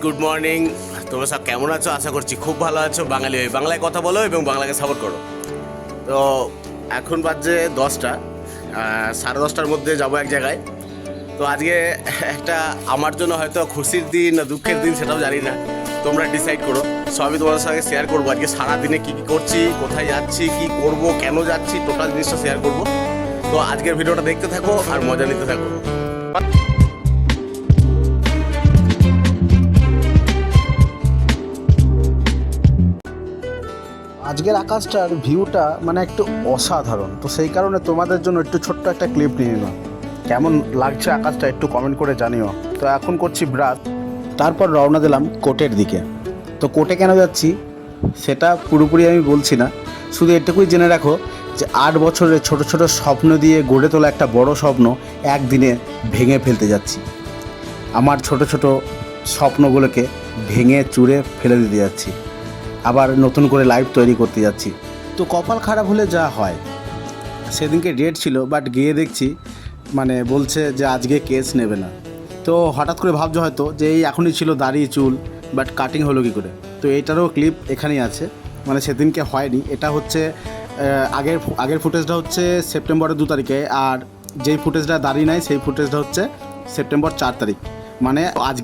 Good morning. তোমরা সব কেমন আছো? আশা করছি খুব ভালো আছো। বাঙালি হয়ে বাংলায় কথা বলো এবং বাংলাকে সাপোর্ট করো। তো এখন বাজে 10টা, 10:30টার মধ্যে যাবো এক জায়গায়। তো আজকে একটা আমার জন্য হয়তো খুশির দিন না দুঃখের দিন সেটাও জানি না, তোমরা ডিসাইড করো। সবই তোমাদের সঙ্গে শেয়ার করবো। আজকে সারাদিনে কী কী করছি, কোথায় যাচ্ছি, কী করব, কেন যাচ্ছি, টোটাল জিনিসটা শেয়ার করবো। তো আজকের ভিডিওটা দেখতে থাকো আর মজা নিতে থাকো। আজকের আকাশটার ভিউটা মানে একটু অসাধারণ, তো সেই কারণে তোমাদের জন্য একটু ছোট্ট একটা ক্লিপ নিয়ে নিলাম। কেমন লাগছে আকাশটা একটু কমেন্ট করে জানিও। তো এখন করছি ব্রাশ, তারপর রওনা দিলাম কোর্টের দিকে। তো কোর্টে কেন যাচ্ছি সেটা পুরোপুরি আমি বলছি না, শুধু এটুকুই জেনে রাখো যে 8 বছরের ছোট ছোট স্বপ্ন দিয়ে গড়ে তোলা একটা বড় স্বপ্ন একদিনে ভেঙে ফেলতে যাচ্ছি। আমার ছোট ছোট স্বপ্নগুলোকে ভেঙে চুরে ফেলে দিতে যাচ্ছি, আবার নতুন করে লাইফ তৈরি করতে যাচ্ছি। তো কপাল খারাপ হলে যা হয়, সেদিনকে ডেট ছিল বাট গিয়ে দেখছি মানে বলছে যে আজকে কেস নেবে না। তো হঠাৎ করে ভাবছো হয়তো যে এই এখনই ছিল দাড়ি চুল, বাট কাটিং হলো কী করে। তো এইটারও ক্লিপ এখানেই আছে, মানে সেদিনকে হয়নি। এটা হচ্ছে আগের ফুটেজটা হচ্ছে সেপ্টেম্বরের 2 তারিখে, আর যেই ফুটেজটা দাড়ি নাই সেই ফুটেজটা হচ্ছে সেপ্টেম্বর 4 তারিখ, মানে আজ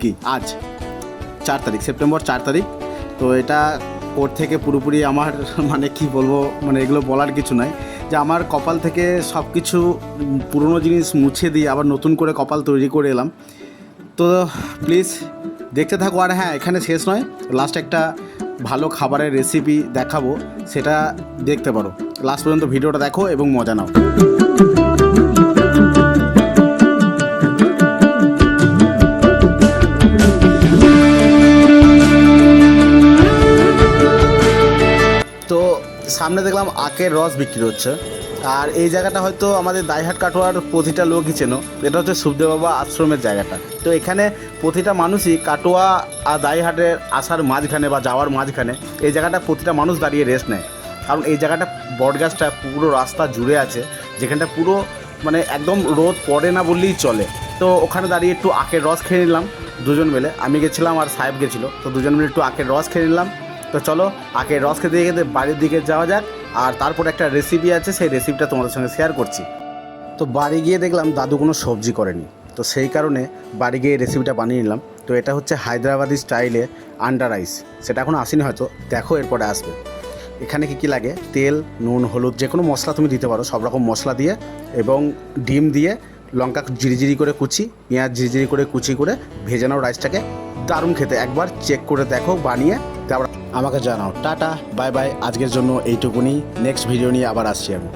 4 তারিখ, সেপ্টেম্বর 4 তারিখ। তো এটা ওর থেকে পুরোপুরি আমার মানে কি বলবো, মানে এগুলো বলার কিছু নয়, যে আমার কপাল থেকে সব কিছু পুরনো জিনিস মুছে দিয়ে আবার নতুন করে কপাল তৈরি করে এলাম। তো প্লিজ দেখতে থাকো। আর হ্যাঁ, এখানে শেষ নয়, লাস্ট একটা ভালো খাবারের রেসিপি দেখাবো, সেটা দেখতে পারো। লাস্ট পর্যন্ত ভিডিওটা দেখো এবং মজা নাও। তো সামনে দেখলাম আখের রস বিক্রি হচ্ছে, আর এই জায়গাটা হয়তো আমাদের দাইহাট কাটোয়ার প্রতিটা লোকই চেনো। এটা হচ্ছে সুখদেব বাবা আশ্রমের জায়গাটা। তো এখানে প্রতিটা মানুষই কাটোয়া আর দাইহাটের আসার মাঝখানে বা যাওয়ার মাঝখানে এই জায়গাটা প্রতিটা মানুষ দাঁড়িয়ে রেস্ট নেয়, কারণ এই জায়গাটা বটগাছটা পুরো রাস্তা জুড়ে আছে, যেখানটা পুরো মানে একদম রোদ পড়ে না বললেই চলে। তো ওখানে দাঁড়িয়ে একটু আখের রস খেয়ে নিলাম দুজন মিলে, আমি গেছিলাম আর সাহেব গেছিলো। তো দুজন মিলে একটু আখের রস খেয়ে নিলাম। তো চলো আখের রস খেতে খেতে বাড়ির দিকে যাওয়া যাক। আর তারপর একটা রেসিপি আছে, সেই রেসিপিটা তোমাদের সঙ্গে শেয়ার করছি। তো বাড়ি গিয়ে দেখলাম দাদু কোনো সবজি করেনি, তো সেই কারণে বাড়ি গিয়ে রেসিপিটা বানিয়ে নিলাম। তো এটা হচ্ছে হায়দ্রাবাদি স্টাইলে আন্ডা রাইস, সেটা এখনও আসেনি হয়তো, দেখো এরপরে আসবে। এখানে কী কী লাগে, তেল, নুন, হলুদ, যে কোনো মশলা তুমি দিতে পারো, সব রকম মশলা দিয়ে এবং ডিম দিয়ে, লঙ্কা ঝিরিঝিরি করে কুচি, পেঁয়াজ ঝিরিঝিরি করে কুচি করে ভেজে নাও রাইসটাকে। দারুণ খেতে, একবার চেক করে দেখো বানিয়ে, তারপর আমাকে জানাও। টাটা, বাই বাই, আজকের জন্য এইটুকুনি। নেক্সট ভিডিও নিয়ে আবার আসছি আমি।